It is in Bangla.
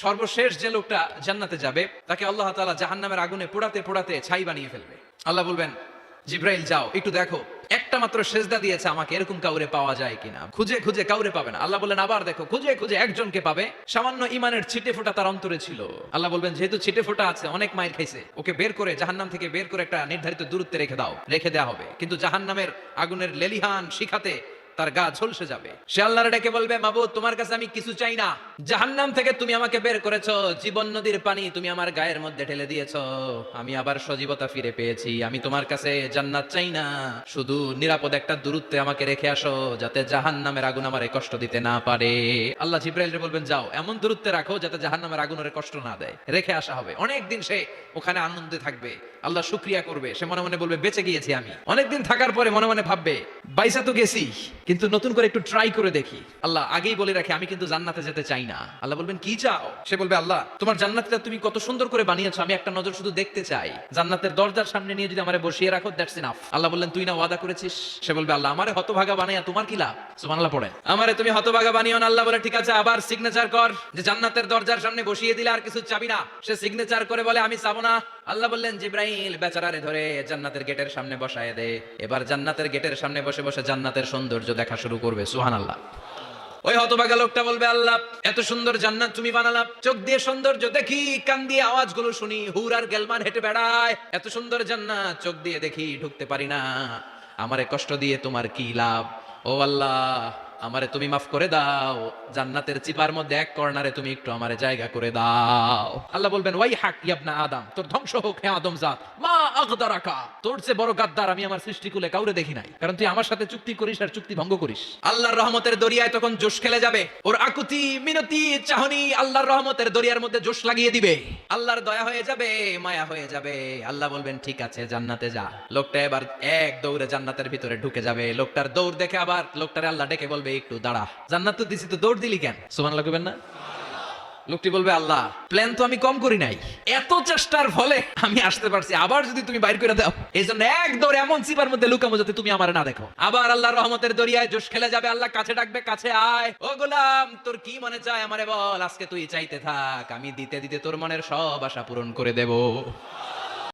সর্বশেষ যে লোকটা জান্নাতে যাবে তাকে আল্লাহ তাআলা জাহান্নামের আগুনে পোড়াতে পোড়াতে ছাই বানিয়ে ফেলবে। আল্লাহ বলবেন, জিব্রাইল যাও একটু দেখো একটা মাত্র সেজদা দিয়েছে আমাকে, এরকম কাউরে পাওয়া যায় কিনা। খুঁজে খুঁজে কাউরে পাবে না। আল্লাহ বললেন আবার দেখো, খুঁজে খুঁজে একজনকে পাবে, সামান্য ইমানের ছিটে ফোঁটা তার অন্তরে ছিল। আল্লাহ বলবেন যেহেতু ছিটে ফোঁটা আছে, অনেক মাইর খাইছে, ওকে বের করে জাহান্নাম থেকে বের করে একটা নির্ধারিত দূরত্বে রেখে দাও, রেখে দেওয়া হবে। কিন্তু জাহান্নামের আগুনের লেলিহান শিখাতে তার গা ঝলসে যাবে। সে আল্লাহর ডেকে বলবে, মাবুদ তোমার কাছে আমি কিছু চাই না, জাহান্নাম থেকে তুমি আমাকে বের করেছো, জীবন নদীর পানি তুমি আমার গায়ের মধ্যে ঢেলে দিয়েছো, আমি আবার সজীবতা ফিরে পেয়েছি, আমি তোমার কাছে জান্নাত চাই না, শুধু নিরাপদ একটা দূরত্বে আমাকে রেখে আসো যাতে জাহান্নামের আগুন আমারে কষ্ট দিতে না পারে। আল্লাহ জিব্রাইলকে বলবেন যাও এমন দূরত্বে রাখো যাতে জাহান্নামের আগুন ওরে কষ্ট না দেয়। রেখে আসা হবে। অনেকদিন সে ওখানে আনন্দে থাকবে, আল্লাহ শুকরিয়া করবে, সে মনে মনে বলবে বেঁচে গিয়েছি আমি। অনেকদিন থাকার পরে মনে মনে ভাববে বাইসা তো গেছি, কিন্তু নতুন করে একটু ট্রাই করে দেখি। আল্লাহ আগেই বলে রাখে আমি কিন্তু জান্নাতে যেতে চাই না। আল্লাহ বলবেন কি চাও? সে বলবে আল্লাহ তোমার জান্নাতটা তুমি কত সুন্দর করে বানিয়েছো, আমি একটা নজর শুধু দেখতে চাই, জান্নাতের দরজার সামনে নিয়ে যদি আমারে বসিয়ে রাখো দ্যাটস ইনাফ। আল্লাহ বললেন তুই না ওয়াদা করেছিস। সে বলবে আল্লাহ আমারে হতভাগা বানাইয়া তোমার কি লাভ? সুবহানাল্লাহ পড়ে, আমারে তুমি হতভাগা বানিও না। আল্লাহ বলে ঠিক আছে, আবার সিগনেচার কর যে জান্নাতের দরজার সামনে বসিয়ে দিলে আর কিছু চাবি না। সে সিগনেচার করে বলে আমি চাবো না। আল্লাহ বললেন জিব্রাইল বেচারারে ধরে জান্নাতের গেটের সামনে বসায় দে, এবার জান্নাতের গেটের সামনে বসে বসে জান্নাতের সৌন্দর্য দেখা শুরু করবে। সুবহানাল্লাহ। ওই হতভাগা লোকটা বলবে আল্লাহ এত সুন্দর জান্নাত তুমি বানালা, চোখ দিয়ে সৌন্দর্য দেখি, কান দিয়ে আওয়াজগুলো শুনি, হুর আর গেলমান হেঁটে বেড়ায়, এত সুন্দর জান্নাত চোখ দিয়ে দেখি ঢুকতে পারি না, আমারে কষ্ট দিয়ে তোমার কি লাভ? ও আল্লাহ আমারে তুমি মাফ করে দাও, জান্নাতের চিপার মধ্যে এক কর্নারে তুমি একটু আমারে জায়গা করে দাও। আল্লাহ বলবেন ওয়াই হাক ইবনা আদম, তোর ধ্বংস হোক হে আদম জাত, মা আগদারাকা, তোর চেয়ে বড় গাদ্দার আমি আমার সৃষ্টিকুলে কাউরে দেখি নাই, কারণ তুই আমার সাথে চুক্তি করিস আর চুক্তি ভঙ্গ করিস। আল্লাহর রহমতের দরিয়ায় তখন জোশ খেলে যাবে, ওর আকুতি মিনতি চাহনি আল্লাহর রহমতের দরিয়ার মধ্যে জোশ লাগিয়ে দিবে, আল্লাহর দয়া হয়ে যাবে, মায়া হয়ে যাবে। আল্লাহ বলবেন ঠিক আছে জান্নাতে যা। লোকটা এবার এক দৌড়ে জান্নাতের ভিতরে ঢুকে যাবে। লোকটার দৌড় দেখে আবার লোকটারে আল্লাহ ডেকে বলবে একটু দাঁড়া, জান্নাত তো দিছি, তো দৌড় দিলি কেন? সুবহানাল্লাহ কইবেন না? লোকটি বলবে আল্লাহ প্ল্যান তো আমি কম করি নাই, এত চেষ্টার ফলে আমি আসতে পারছি, আবার যদি তুমি বাইর করে দাও, এই জন্য এক দৌড়ে এমন চিপার মধ্যে লুকামো যাতে তুমি আমার না দেখো। আবার আল্লাহর রহমতের দরিয়ায় জোশ খেলে যাবে। আল্লাহ কাছে ডাকবে, কাছে আয়, ও গোলাম তোর কি মনে চায় আমারে বল, আজকে তুই চাইতে থাক, আমি দিতে দিতে তোর মনের সব আশা পূরণ করে দেব।